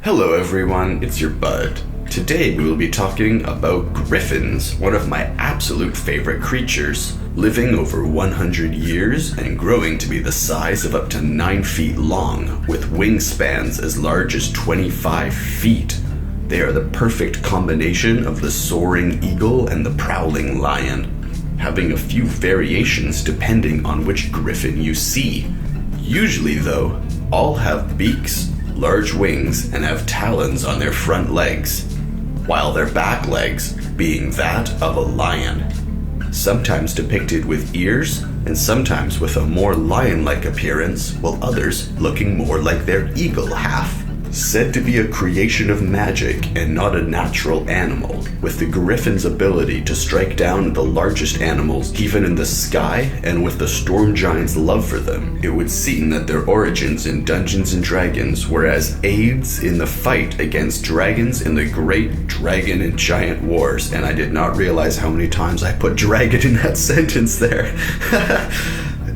Hello everyone, it's your bud. Today we will be talking about Griffins, one of my absolute favorite creatures, living over 100 years and growing to be the size of up to 9 feet long, with wingspans as large as 25 feet. They are the perfect combination of the soaring eagle and the prowling lion, having a few variations depending on which griffin you see. Usually though, all have beaks, large wings, and have talons on their front legs, while their back legs being that of a lion, sometimes depicted with ears and sometimes with a more lion-like appearance, while others looking more like their eagle half. Said to be a creation of magic and not a natural animal, with the Griffin's ability to strike down the largest animals even in the sky, and with the storm giant's love for them, it would seem that their origins in Dungeons & Dragons were as aids in the fight against dragons in the Great Dragon and Giant Wars, and I did not realize how many times I put dragon in that sentence there.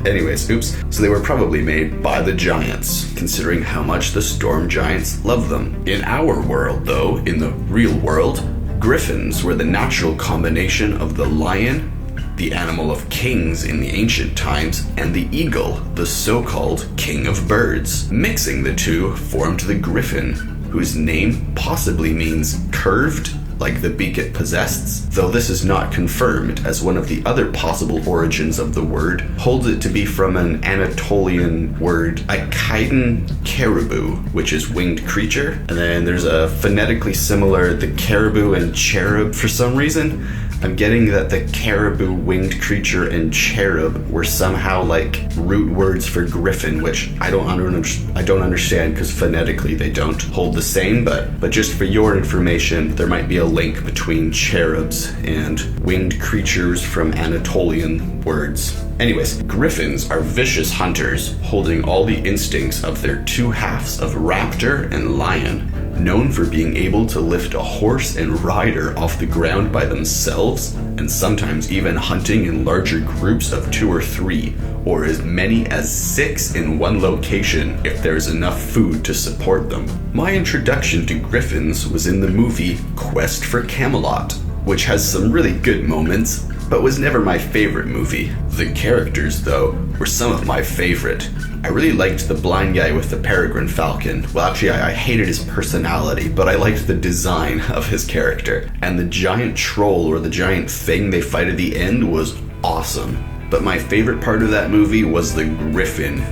Anyways, oops. So they were probably made by the giants, considering how much the storm giants love them. In our world, though, in the real world, griffins were the natural combination of the lion, the animal of kings in the ancient times, and the eagle, the so-called king of birds. Mixing the two formed the griffin, whose name possibly means curved, like the beak it possessed, though this is not confirmed, as one of the other possible origins of the word holds it to be from an Anatolian word, Akaidan caribou, which is winged creature, and then there's a phonetically similar, the caribou and cherub for some reason. I'm getting that the caribou, winged creature, and cherub were somehow like root words for griffin, which I don't understand because phonetically they don't hold the same, but just for your information, there might be a link between cherubs and winged creatures from Anatolian words. Anyways, griffins are vicious hunters, holding all the instincts of their two halves of raptor and lion, known for being able to lift a horse and rider off the ground by themselves, and sometimes even hunting in larger groups of 2 or 3, or as many as 6 in one location if there's enough food to support them. My introduction to griffins was in the movie Quest for Camelot, which has some really good moments, but was never my favorite movie. The characters, though, were some of my favorite. I really liked the blind guy with the peregrine falcon. Well, actually, I hated his personality, but I liked the design of his character. And the giant troll, or the giant thing they fight at the end, was awesome. But my favorite part of that movie was the griffin.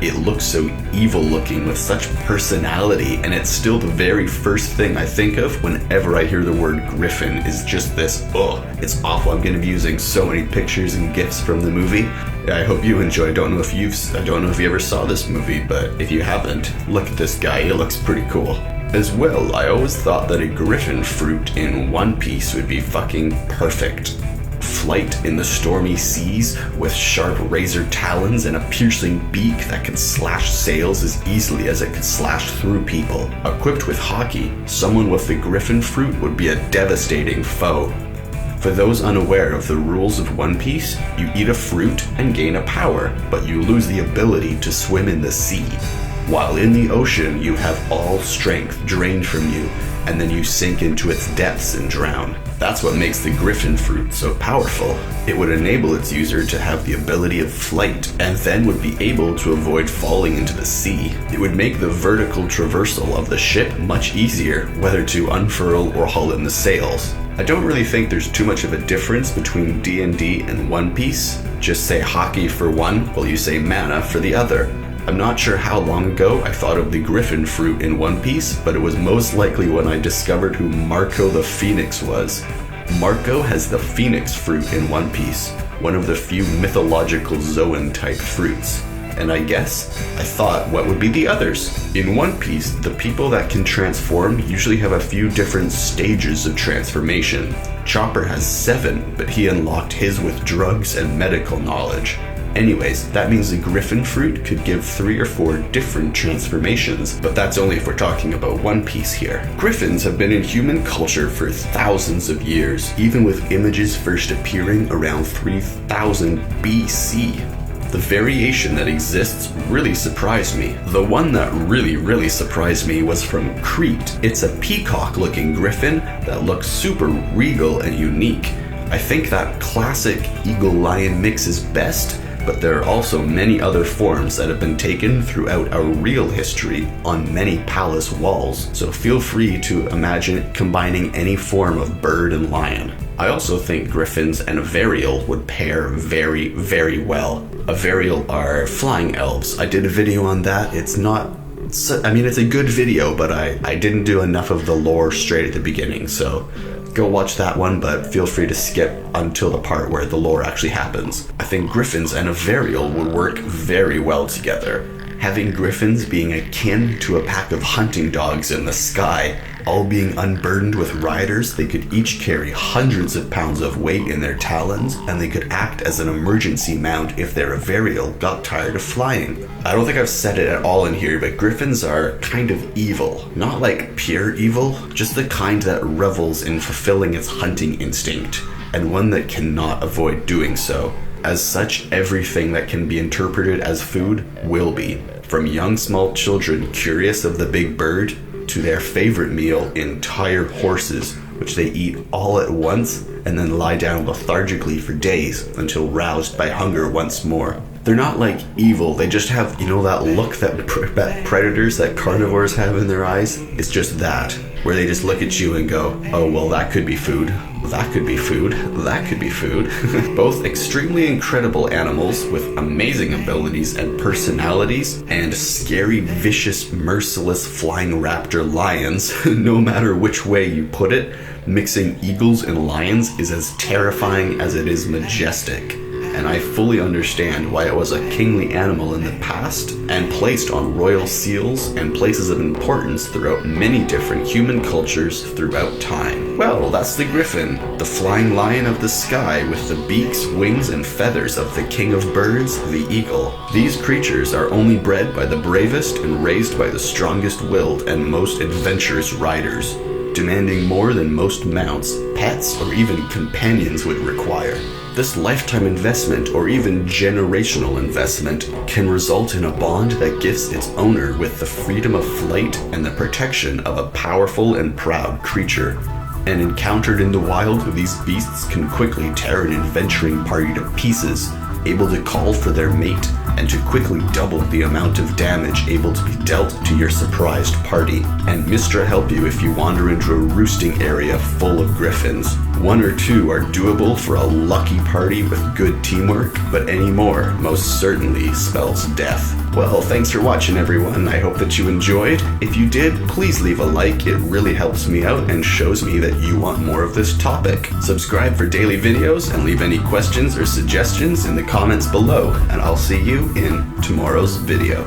It looks so evil looking with such personality, and it's still the very first thing I think of whenever I hear the word griffin is just this, it's awful. I'm going to be using so many pictures and gifs from the movie. I hope you enjoy. I don't know if you ever saw this movie, but if you haven't, look at this guy. He looks pretty cool. As well, I always thought that a griffin fruit in One Piece would be fucking perfect. Flight in the stormy seas with sharp razor talons and a piercing beak that can slash sails as easily as it could slash through people. Equipped with hockey, someone with the griffin fruit would be a devastating foe. For those unaware of the rules of One Piece, you eat a fruit and gain a power, but you lose the ability to swim in the sea. While in the ocean, you have all strength drained from you, and then you sink into its depths and drown. That's what makes the griffin fruit so powerful. It would enable its user to have the ability of flight, and then would be able to avoid falling into the sea. It would make the vertical traversal of the ship much easier, whether to unfurl or haul in the sails. I don't really think there's too much of a difference between D&D and One Piece. Just say hockey for one, while you say mana for the other. I'm not sure how long ago I thought of the griffin fruit in One Piece, but it was most likely when I discovered who Marco the Phoenix was. Marco has the phoenix fruit in One Piece, one of the few mythological Zoan-type fruits. And I thought, what would be the others? In One Piece, the people that can transform usually have a few different stages of transformation. Chopper has 7, but he unlocked his with drugs and medical knowledge. Anyways, that means the griffin fruit could give 3 or 4 different transformations, but that's only if we're talking about One Piece here. Griffins have been in human culture for thousands of years, even with images first appearing around 3000 BC. The variation that exists really surprised me. The one that really surprised me was from Crete. It's a peacock-looking griffin that looks super regal and unique. I think that classic eagle-lion mix is best, but there are also many other forms that have been taken throughout our real history on many palace walls, so feel free to imagine combining any form of bird and lion. I also think griffins and a varial would pair very well. A varial are flying elves. I did a video on that. It's a good video, but I didn't do enough of the lore straight at the beginning, so go watch that one, but feel free to skip until the part where the lore actually happens. I think griffins and a varial would work very well together. Having griffins being akin to a pack of hunting dogs in the sky, all being unburdened with riders, they could each carry hundreds of pounds of weight in their talons, and they could act as an emergency mount if their varial got tired of flying. I don't think I've said it at all in here, but griffins are kind of evil. Not like pure evil, just the kind that revels in fulfilling its hunting instinct, and one that cannot avoid doing so. As such, everything that can be interpreted as food will be. From young small children curious of the big bird, to their favorite meal, entire horses, which they eat all at once and then lie down lethargically for days until roused by hunger once more. They're not like evil, they just have, that look that predators, that carnivores have in their eyes. It's just that, where they just look at you and go, oh well, that could be food, that could be food, that could be food. Both extremely incredible animals with amazing abilities and personalities, and scary, vicious, merciless flying raptor lions. No matter which way you put it, mixing eagles and lions is as terrifying as it is majestic. And I fully understand why it was a kingly animal in the past and placed on royal seals and places of importance throughout many different human cultures throughout time. Well, that's the griffin, the flying lion of the sky with the beaks, wings, and feathers of the king of birds, the eagle. These creatures are only bred by the bravest and raised by the strongest-willed and most adventurous riders, demanding more than most mounts, pets, or even companions would require. This lifetime investment, or even generational investment, can result in a bond that gifts its owner with the freedom of flight and the protection of a powerful and proud creature. And encountered in the wild, these beasts can quickly tear an adventuring party to pieces, able to call for their mate, and to quickly double the amount of damage able to be dealt to your surprised party. And Mistra help you if you wander into a roosting area full of griffins. 1 or 2 are doable for a lucky party with good teamwork, but any more most certainly spells death. Well, thanks for watching everyone, I hope that you enjoyed. If you did, please leave a like, it really helps me out and shows me that you want more of this topic. Subscribe for daily videos and leave any questions or suggestions in the comments below, and I'll see you in tomorrow's video.